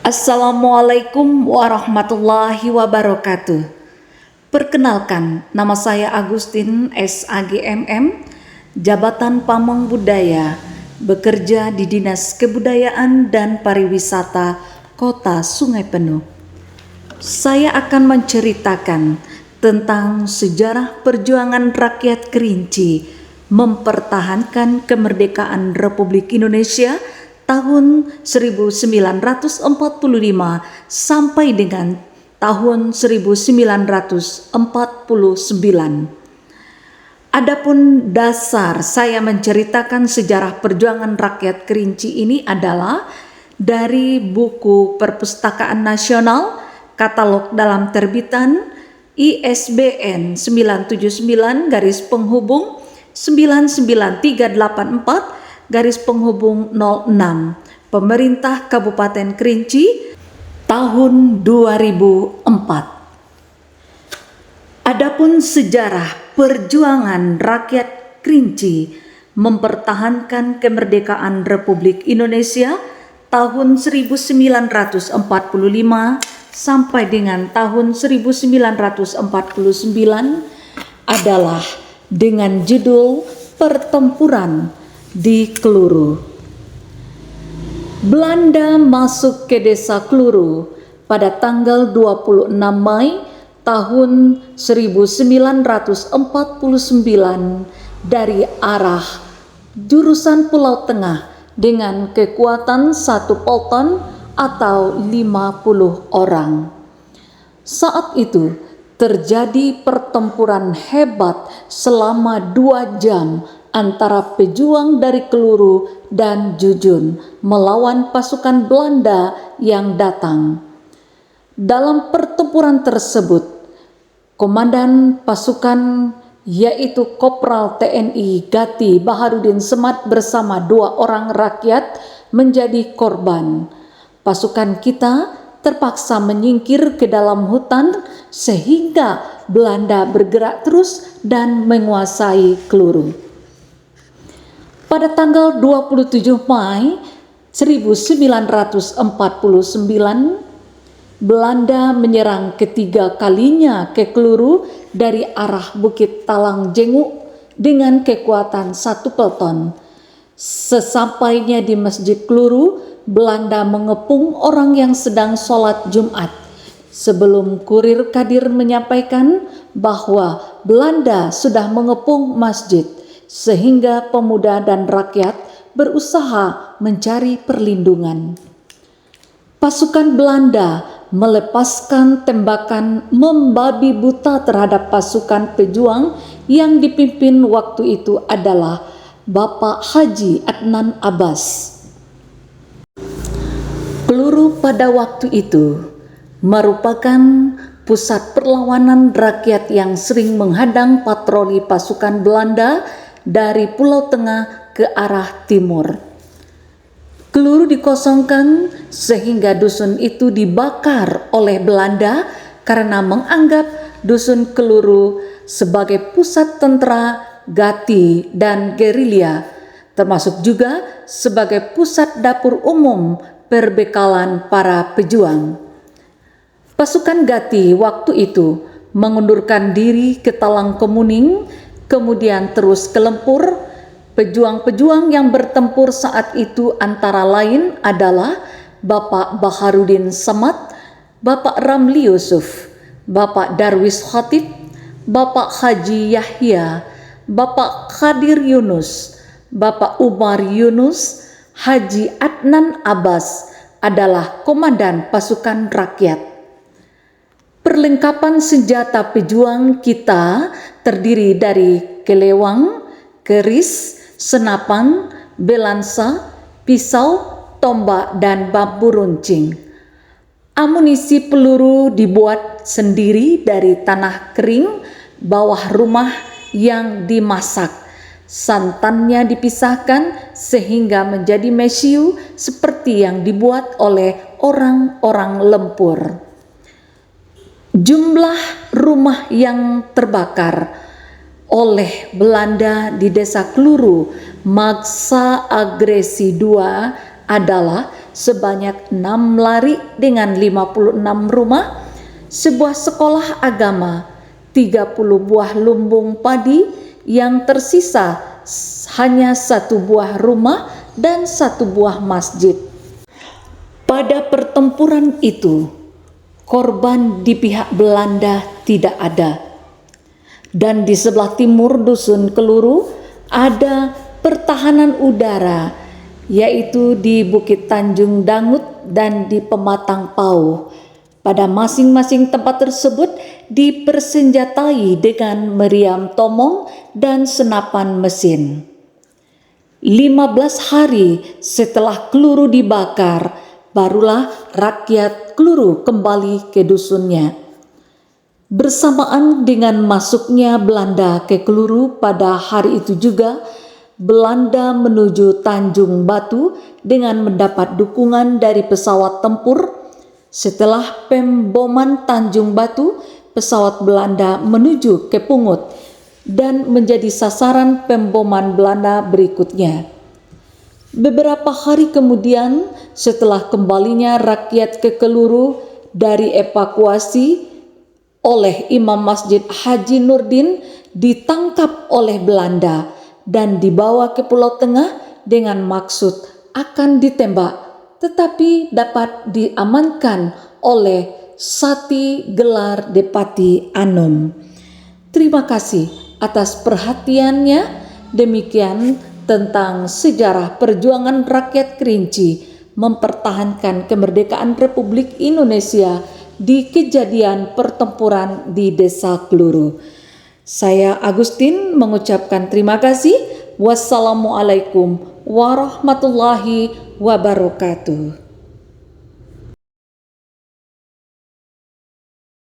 Assalamualaikum warahmatullahi wabarakatuh. Perkenalkan, nama saya Agustin SAGMM, Jabatan Pamong Budaya, bekerja di Dinas Kebudayaan dan Pariwisata Kota Sungai Penuh. Saya akan menceritakan tentang sejarah perjuangan rakyat Kerinci mempertahankan kemerdekaan Republik Indonesia tahun 1945 sampai dengan tahun 1949. Adapun dasar saya menceritakan sejarah perjuangan rakyat Kerinci ini adalah dari buku Perpustakaan Nasional, katalog dalam terbitan ISBN 979-99384-06 Pemerintah Kabupaten Kerinci tahun 2004. Adapun sejarah perjuangan rakyat Kerinci mempertahankan kemerdekaan Republik Indonesia tahun 1945 sampai dengan tahun 1949 adalah dengan judul Pertempuran di Keluru. Belanda masuk ke desa Keluru pada tanggal 26 Mei tahun 1949 dari arah jurusan Pulau Tengah dengan kekuatan 1 pelton atau 50 orang. Saat itu terjadi pertempuran hebat selama 2 jam antara pejuang dari Keluru dan Jujun melawan pasukan Belanda yang datang. Dalam pertempuran tersebut, komandan pasukan yaitu Kopral TNI Gati Baharudin Semat bersama 2 orang rakyat menjadi korban. Pasukan kita terpaksa menyingkir ke dalam hutan sehingga Belanda bergerak terus dan menguasai Keluru. Pada tanggal 27 Mei 1949, Belanda menyerang ketiga kalinya ke Keluru dari arah Bukit Talang Jenguk dengan kekuatan 1 pelton. Sesampainya di Masjid Keluru, Belanda mengepung orang yang sedang sholat Jumat. Sebelum kurir Kadir menyampaikan bahwa Belanda sudah mengepung masjid, sehingga pemuda dan rakyat berusaha mencari perlindungan. Pasukan Belanda melepaskan tembakan membabi buta terhadap pasukan pejuang yang dipimpin waktu itu adalah Bapak Haji Adnan Abbas. Keluru pada waktu itu merupakan pusat perlawanan rakyat yang sering menghadang patroli pasukan Belanda dari Pulau Tengah ke arah timur. Keluru dikosongkan sehingga dusun itu dibakar oleh Belanda karena menganggap dusun Keluru sebagai pusat tentara, Gati, dan gerilya, termasuk juga sebagai pusat dapur umum perbekalan para pejuang. Pasukan Gati waktu itu mengundurkan diri ke Talang Kemuning, kemudian terus ke Lempur. Pejuang-pejuang yang bertempur saat itu antara lain adalah Bapak Baharudin Semat, Bapak Ramli Yusuf, Bapak Darwis Khatib, Bapak Haji Yahya, Bapak Khadir Yunus, Bapak Umar Yunus, Haji Adnan Abbas adalah komandan pasukan rakyat. Perlengkapan senjata pejuang kita terdiri dari kelewang, keris, senapan, belansa, pisau, tombak, dan bambu runcing. Amunisi peluru dibuat sendiri dari tanah kering bawah rumah yang dimasak. Santannya dipisahkan sehingga menjadi mesiu seperti yang dibuat oleh orang-orang Lempur. Jumlah rumah yang terbakar oleh Belanda di Desa Keluru Maksa Agresi II adalah sebanyak 6 lari dengan 56 rumah, sebuah sekolah agama, 30 buah lumbung padi, yang tersisa hanya 1 buah rumah dan 1 buah masjid. Pada pertempuran itu, korban di pihak Belanda tidak ada. Dan di sebelah timur dusun Keluru ada pertahanan udara, yaitu di Bukit Tanjung Dangut dan di Pematang Pau. Pada masing-masing tempat tersebut dipersenjatai dengan meriam tomong dan senapan mesin. 15 hari setelah Keluru dibakar, barulah rakyat Keluru kembali ke dusunnya. Bersamaan dengan masuknya Belanda ke Keluru pada hari itu juga, Belanda menuju Tanjung Batu dengan mendapat dukungan dari pesawat tempur. Setelah pemboman Tanjung Batu, pesawat Belanda menuju ke Pungut dan menjadi sasaran pemboman Belanda berikutnya. Beberapa hari kemudian, setelah kembalinya rakyat ke Keluru dari evakuasi oleh Imam Masjid Haji Nurdin, ditangkap oleh Belanda dan dibawa ke Pulau Tengah dengan maksud akan ditembak, tetapi dapat diamankan oleh Sati Gelar Depati Anom. Terima kasih atas perhatiannya. Demikian tentang sejarah perjuangan rakyat Kerinci mempertahankan kemerdekaan Republik Indonesia di kejadian pertempuran di Desa Keluru. Saya Agustin mengucapkan terima kasih. Wassalamualaikum warahmatullahi wabarakatuh.